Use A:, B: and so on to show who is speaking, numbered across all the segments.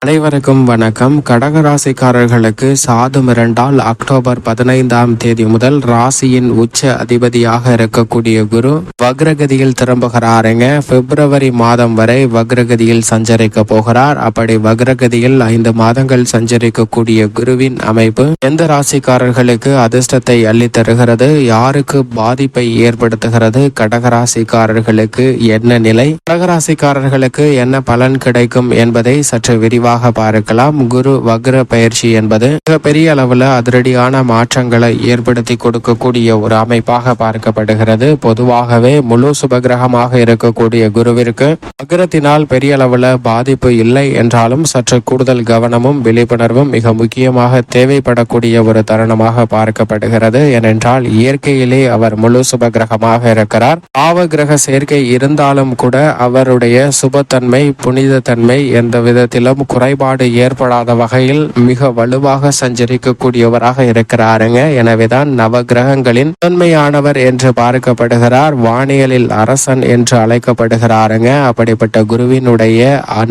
A: அனைவருக்கும் வணக்கம். கடகராசிக்காரர்களுக்கு சாது மிரண்டால் அக்டோபர் 15ஆம் தேதி முதல் ராசியின் உச்ச அதிபதியாக இருக்கக்கூடிய குரு வக்ரகதியில் திரும்புகிறாருங்க. பிப்ரவரி மாதம் வரை வக்ரகதியில் சஞ்சரிக்க போகிறார். அப்படி வக்ரகதியில் 5 மாதங்கள் சஞ்சரிக்கக்கூடிய குருவின் அமைப்பு எந்த ராசிக்காரர்களுக்கு அதிர்ஷ்டத்தை அள்ளி தருகிறது, யாருக்கு பாதிப்பை ஏற்படுத்துகிறது, கடகராசிக்காரர்களுக்கு என்ன நிலை, கடகராசிக்காரர்களுக்கு என்ன பலன் கிடைக்கும் என்பதை சற்று விரிவாக பார்க்கலாம். குரு வக்ர பயிற்சி என்பது மிகப்பெரிய அளவில் அதிரடியான மாற்றங்களை ஏற்படுத்தி கொடுக்கக்கூடிய ஒரு அமைப்பாக பார்க்கப்படுகிறது. பொதுவாகவே முழு சுபகிரகமாக இருக்கக்கூடிய குருவிற்கு வக்ரத்தினால் பெரிய அளவில் பாதிப்பு இல்லை என்றாலும் சற்று கூடுதல் கவனமும் விழிப்புணர்வும் மிக முக்கியமாக தேவைப்படக்கூடிய ஒரு தருணமாக பார்க்கப்படுகிறது. ஏனென்றால் இயற்கையிலே அவர் முழு சுபகிரகமாக இருக்கிறார். பாவ கிரக சேர்க்கை இருந்தாலும் கூட அவருடைய சுபத்தன்மை புனித தன்மை எந்த விதத்திலும் குறைபாடு ஏற்படாத வகையில் மிக வலுவாக சஞ்சரிக்கக்கூடியவராக இருக்கிறாருங்க. எனவேதான் நவ கிரகங்களின் முதன்மையானவர் என்று பார்க்கப்படுகிறார். வானியலில் அரசன் என்று அழைக்கப்படுகிறாருங்க. அப்படிப்பட்ட குருவினுடைய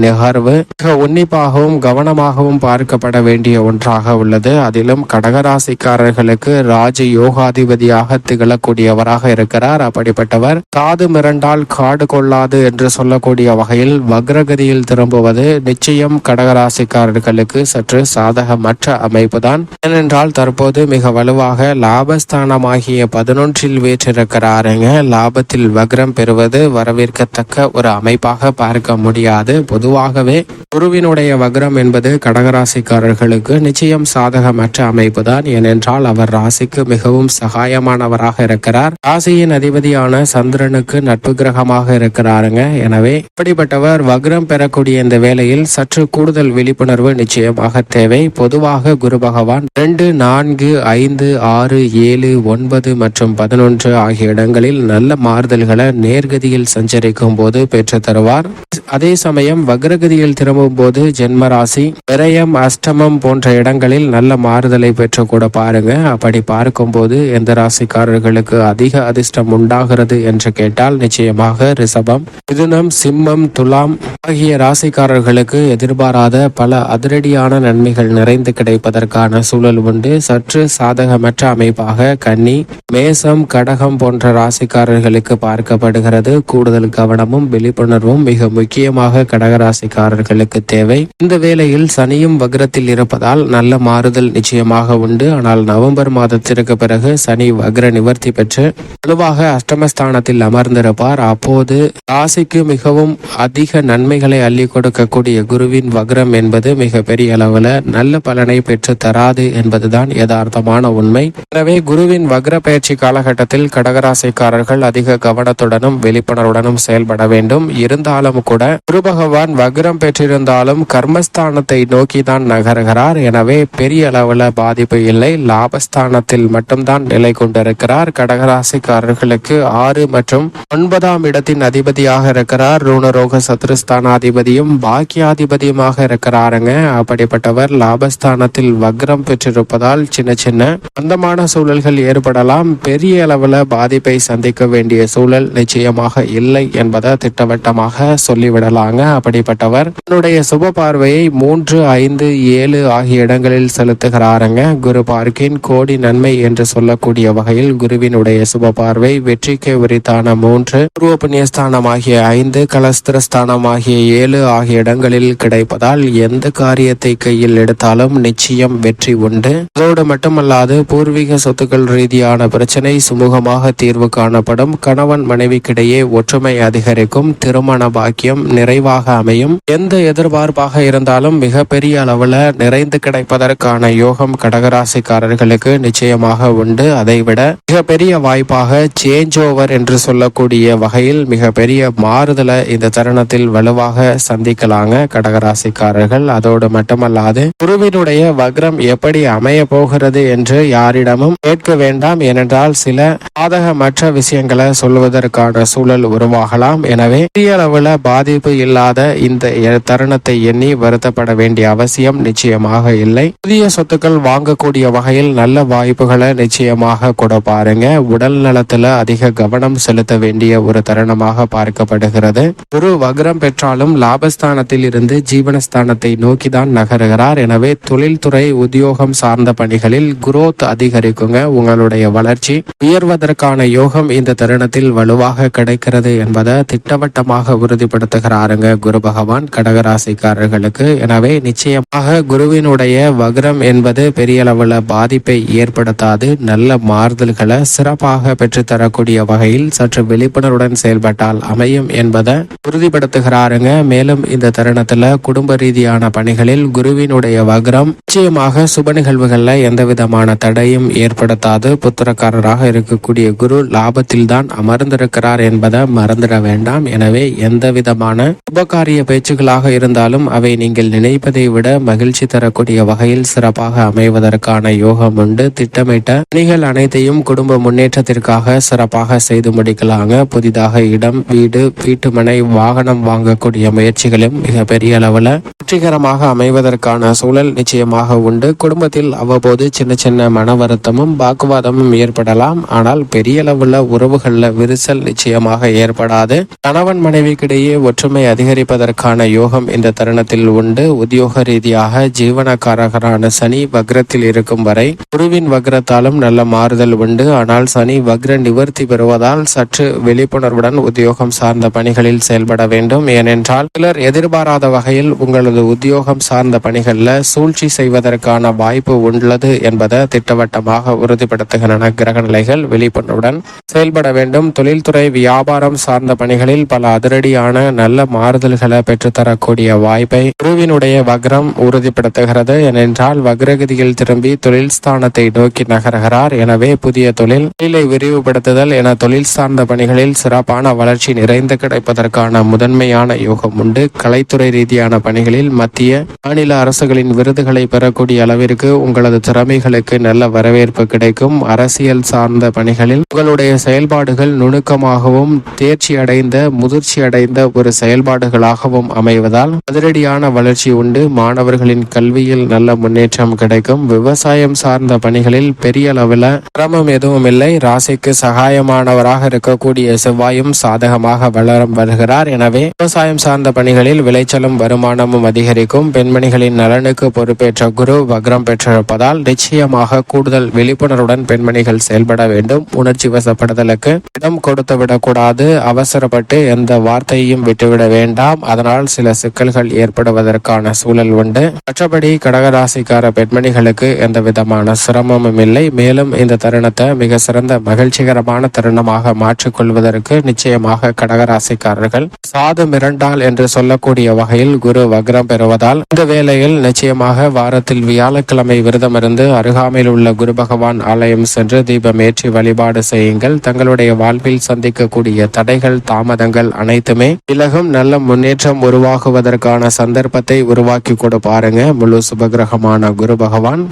A: நிகழ்வு மிக உன்னிப்பாகவும் கவனமாகவும் பார்க்கப்பட வேண்டிய ஒன்றாக உள்ளது. அதிலும் கடகராசிக்காரர்களுக்கு ராஜ யோகாதிபதியாக திகழக்கூடியவராக இருக்கிறார். அப்படிப்பட்டவர் சாது மிரண்டால் காடு கொள்ளாது என்று சொல்லக்கூடிய வகையில் வக்ரகதியில் திரும்புவது நிச்சயம் கடகராசிக்காரர்களுக்கு சற்று சாதகமற்ற அமைப்புதான். ஏனென்றால் தற்போது மிக வலுவாக லாபஸ்தானமாகிய 11இல் வீற்றிருக்கிறாருங்க. லாபத்தில் வக்ரம் பெறுவது வரவேற்கத்தக்க ஒரு அமைப்பாக பார்க்க முடியாது. பொதுவாகவே குருவினுடைய வக்ரம் என்பது கடகராசிக்காரர்களுக்கு நிச்சயம் சாதகமற்ற அமைப்புதான். ஏனென்றால் அவர் ராசிக்கு மிகவும் சகாயமானவராக இருக்கிறார். ராசியின் அதிபதியான சந்திரனுக்கு நட்பு கிரகமாக இருக்கிறாருங்க. எனவே இப்படிப்பட்டவர் வக்ரம் பெறக்கூடிய இந்த வேளையில் சற்று கூடுதல் விழிப்புணர்வு நிச்சயமாக தேவை. பொதுவாக குரு பகவான் 2, 4, 5, 6, 7, 9 மற்றும் 11 ஆகிய இடங்களில் நல்ல மாறுதல்களை நேர்கதியில் சஞ்சரிக்கும் போது பெற்று தருவார். அதே சமயம் வக்ரகதியில் திரும்பும் போது ஜென்மராசி, விரயம், அஷ்டமம் போன்ற இடங்களில் நல்ல மாறுதலை பெற்று கூட பாருங்க. அப்படி பார்க்கும் போது எந்த ராசிக்காரர்களுக்கு அதிக அதிர்ஷ்டம் உண்டாகிறது என்று கேட்டால் நிச்சயமாக ரிஷபம், மிதுனம், சிம்மம், துலாம் ஆகிய ராசிக்காரர்களுக்கு எதிர்பாராத பல அதிரடியான நன்மைகள் நிறைந்து கிடைப்பதற்கான சூழல் உண்டு. சற்று சாதகமற்ற அமைப்பாக கன்னி, மேசம், கடகம் போன்ற ராசிக்காரர்களுக்கு பார்க்கப்படுகிறது. கூடுதல் கவனமும் விழிப்புணர்வும் மிக முக்கியமாக கடகராசிக்காரர்களுக்கு தேவை. இந்த வேளையில் சனியும் வக்ரத்தில் இருப்பதால் நல்ல மாறுதல் நிச்சயமாக உண்டு. ஆனால் நவம்பர் மாதத்திற்கு பிறகு சனி வக்ர நிவர்த்தி பெற்று வலுவாக அஷ்டமஸ்தானத்தில் அமர்ந்திருப்பார். அப்போது ராசிக்கு மிகவும் அதிக நன்மைகளை அள்ளி கொடுக்கக்கூடிய குருவின் வக்ரம் என்பது மிக பெரிய அளவில் நல்ல பலனை பெற்று தராது என்பதுதான் யதார்த்தமான உண்மை. எனவே குருவின் வக்ர பயிற்சி காலகட்டத்தில் கடகராசிக்காரர்கள் அதிக கவனத்துடனும் விழிப்புணர்வுடனும் செயல்பட வேண்டும். இருந்தாலும் கூட குரு பகவான் வக்ரம் பெற்றிருந்தாலும் கர்மஸ்தானத்தை நோக்கி தான் நகர்கிறார். எனவே பெரிய அளவில் பாதிப்பு இல்லை. லாபஸ்தானத்தில் மட்டும்தான் நிலை கொண்டிருக்கிறார். கடகராசிக்காரர்களுக்கு 6 மற்றும் 9ஆம் இடத்தின் அதிபதியாக இருக்கிறார். ருணரோக சத்ருஸ்தானாதிபதியும் பாக்கியாதிபதியுமாக இருக்கிறாருங்க. அப்படிப்பட்டவர் லாபஸ்தானத்தில் வக்ரம் பெற்றிருப்பதால் சின்ன சின்ன மந்தமான சூழல்கள் ஏற்படலாம். பெரிய அளவில் பாதிப்பை சந்திக்க வேண்டிய சூழல் நிச்சயமாக இல்லை என்பதை திட்டவட்டமாக சொல்லிவிடலாங்க. அப்படிப்பட்டவர் தன்னுடைய சுப பார்வையை 3, 5, 7 ஆகிய இடங்களில் செலுத்துகிறாருங்க. குரு பார்க்கின் கோடி நன்மை என்று சொல்லக்கூடிய வகையில் குருவினுடைய சுப பார்வை வெற்றிக்கு உரித்தான 3, பூர்வ புண்ணியஸ்தானமாகிய 5, கலஸ்திரஸ்தானமாகிய 7 ஆகிய இடங்களில் கிடைப்பதால் எந்த காரியத்தை கையில் எடுத்தாலும் நிச்சயம் வெற்றி உண்டு. அதோடு மட்டுமல்லாது பூர்வீக சொத்துக்கள் ரீதியான பிரச்சனை சுமூகமாக தீர்வு காணப்படும். கணவன் மனைவிக்கிடையே ஒற்றுமை அதிகரிக்கும். திருமண பாக்கியம் நிறைவாக அமையும். எந்த எதிர்பார்ப்பாக இருந்தாலும் மிகப்பெரிய அளவில் நிறைந்து கிடைப்பதற்கான யோகம் கடகராசிக்காரர்களுக்கு நிச்சயமாக உண்டு. அதைவிட மிகப்பெரிய வாய்ப்பாக சேஞ்ச் ஓவர் என்று சொல்லக்கூடிய வகையில் மிகப்பெரிய மாறுதலை இந்த தருணத்தில் வலுவாக சந்திக்கலாங்க கடகராசிக்காரர்கள். அதோடு மட்டுமல்லாது குருவினுடைய வக்ரம் எப்படி அமைய போகிறது என்று யாரிடமும் கேட்க வேண்டாம். ஏனென்றால் சில சாதகமற்ற விஷயங்களை சொல்வதற்கான சூழல் உருவாகலாம். எனவே பெரிய அளவில் பாதிப்பு இல்லாத இந்த தருணத்தை எண்ணி வருத்தப்பட வேண்டிய அவசியம் நிச்சயமாக இல்லை. புதிய சொத்துக்கள் வாங்கக்கூடிய வகையில் நல்ல வாய்ப்புகளை நிச்சயமாக கூட பாருங்க. உடல் நலத்துல அதிக கவனம் செலுத்த வேண்டிய ஒரு தருணமாக பார்க்கப்படுகிறது. குரு வக்ரம் பெற்றாலும் லாபஸ்தானத்தில் இருந்து ஜீவன லாபஸ்தானத்தை நோக்கிதான் நகருகிறார். எனவே தொழில்துறை உத்தியோகம் சார்ந்த பணிகளில் குரோத் அதிகரிக்குங்க. உங்களுடைய வளர்ச்சி உயர்வதற்கான யோகம் இந்த தருணத்தில் வலுவாக கிடைக்கிறது என்பதை திட்டவட்டமாக உறுதிப்படுத்துகிறாருங்க குரு பகவான் கடகராசிக்காரர்களுக்கு. எனவே நிச்சயமாக குருவினுடைய வக்ரம் என்பது பெரிய அளவுல பாதிப்பை ஏற்படுத்தாது. நல்ல மாறுதல்களை சிறப்பாக பெற்றுத்தரக்கூடிய வகையில் சற்று விழிப்புணர்வுடன் செயல்பட்டால் அமையும் என்பதை உறுதிப்படுத்துகிறாருங்க. மேலும் இந்த தருணத்துல குடும்ப ரீதியான பணிகளில் குருவினுடைய வக்ரம் நிச்சயமாக சுப நிகழ்வுகள்ல எந்த விதமான தடையும் ஏற்படுத்தாது. புத்திரக்காரராக இருக்கக்கூடிய குரு லாபத்தில் தான் அமர்ந்திருக்கிறார் என்பதை மறந்துட வேண்டாம். எனவே எந்த விதமான உபகாரிய பேச்சுகளாக இருந்தாலும் அவை நீங்கள் நினைப்பதை விட மகிழ்ச்சி தரக்கூடிய வகையில் சிறப்பாக அமைவதற்கான யோகம் உண்டு. திட்டமிட்ட பணிகள் அனைத்தையும் குடும்ப முன்னேற்றத்திற்காக சிறப்பாக செய்து முடிக்கலாங்க. புதிதாக இடம், வீடு, வீட்டுமனை, வாகனம் வாங்கக்கூடிய முயற்சிகளும் மிக பெரிய அளவுல வெற்றிகரமாக அமைவதற்கான சூழல் நிச்சயமாக உண்டு. குடும்பத்தில் அவ்வப்போது சின்ன சின்ன மன வருத்தமும் வாக்குவாதமும் ஏற்படலாம். ஆனால் பெரிய அளவுல உறவுகள்ல விரிசல் நிச்சயமாக ஏற்படாது. கணவன் மனைவிக்கிடையே ஒற்றுமை அதிகரிப்பதற்கான யோகம் இந்த தருணத்தில் உண்டு. உத்தியோக ரீதியாக ஜீவனக்காரகரான சனி வக்ரத்தில் இருக்கும் வரை குருவின் வக்ரத்தாலும் நல்ல மாறுதல் உண்டு. ஆனால் சனி வக்ர நிவர்த்தி பெறுவதால் சற்று விழிப்புணர்வுடன் உத்தியோகம் சார்ந்த பணிகளில் செயல்பட வேண்டும். ஏனென்றால் சிலர் எதிர்பாராத வகையில் உங்களது உத்தியோகம் சார்ந்த பணிகள்ல சூழ்ச்சி செய்வதற்கான வாய்ப்பு உள்ளது என்பதை திட்டவட்டமாக உறுதிப்படுத்துகின்றன கிரக நிலைகள். விழிப்புணர்வுடன் செயல்பட வேண்டும். தொழில்துறை வியாபாரம் சார்ந்த பணிகளில் பல அதிரடியான நல்ல மாறுதல்களை பெற்றுத்தரக்கூடிய வாய்ப்பை குருவினுடைய வக்ரம் உறுதிப்படுத்துகிறது. ஏனென்றால் வக்ரகதியில் திரும்பி தொழில் ஸ்தானத்தை நோக்கி நகர்கிறார். எனவே புதிய தொழிலை விரிவுபடுத்துதல் என தொழில் சார்ந்த பணிகளில் சிறப்பான வளர்ச்சி நிறைந்து கிடைப்பதற்கான முதன்மையான யோகம் உண்டு. கலைத்துறை ரீதியான பணிகளில் மத்திய மாநில அரசுகளின் விருதுகளை பெறக்கூடிய அளவிற்கு உங்களது திறமைகளுக்கு நல்ல வரவேற்பு கிடைக்கும். அரசியல் சார்ந்த பணிகளில் உங்களுடைய செயல்பாடுகள் நுணுக்கமாகவும் தேர்ச்சி அடைந்த முதிர்ச்சி அடைந்த ஒரு செயல்பாடுகளாகவும் அமைவதால் அதிரடியான வளர்ச்சி உண்டு. மாணவர்களின் கல்வியில் நல்ல முன்னேற்றம் கிடைக்கும். விவசாயம் சார்ந்த பணிகளில் பெரிய அளவில் சிரமம் எதுவும் இல்லை. ராசிக்கு சகாயமானவராக இருக்கக்கூடிய செவ்வாயும் சாதகமாக வளரும் வருகிறார். எனவே விவசாயம் சார்ந்த பணிகளில் விளைச்சலும் வருமானமும் அதிகரிக்கும். பெண்மணிகளின் நலனுக்கு பொறுப்பேற்ற குரு வக்ரம் பெற்றிருப்பதால் நிச்சயமாக கூடுதல் விழிப்புணர்வுடன் பெண்மணிகள் செயல்பட வேண்டும். உணர்ச்சி வசப்படுதலுக்கு இடம் கொடுத்து விடக்கூடாது. அவசரப்பட்டு எந்த வார்த்தையும் விட்டுவிட வேண்டாம். அதனால் சில சிக்கல்கள் ஏற்படுவதற்கான சூழல் உண்டு. மற்றபடி கடகராசிக்கார பெண்மணிகளுக்கு எந்த விதமான சிரமமும் இல்லை. மேலும் இந்த தருணத்தை மிக சிறந்த மகிழ்ச்சிகரமான தருணமாக மாற்றிக்கொள்வதற்கு நிச்சயமாக கடகராசிக்காரர்கள் சாது மிரண்டால் என்று சொல்லக்கூடிய வகையில் குரு வக்ரம் பெறுவதால் இந்த வேளையில் நிச்சயமாக வாரத்தில் வியாழக்கிழமை விரதமிருந்து அருகாமையில் உள்ள குரு பகவான் ஆலயம் சென்று தீபம் ஏற்றி வழிபாடு செய்யுங்கள். தங்களுடைய வாழ்வில் சந்திக்கக்கூடிய தடைகள், தாமதங்கள் அனைத்துமே விலகும். நல்ல முன்னேற்றம் உருவாகுவதற்கான சந்தர்ப்பத்தை உருவாக்கி கொடுப்பாருங்க முழு சுபகிரகமான குரு பகவான்.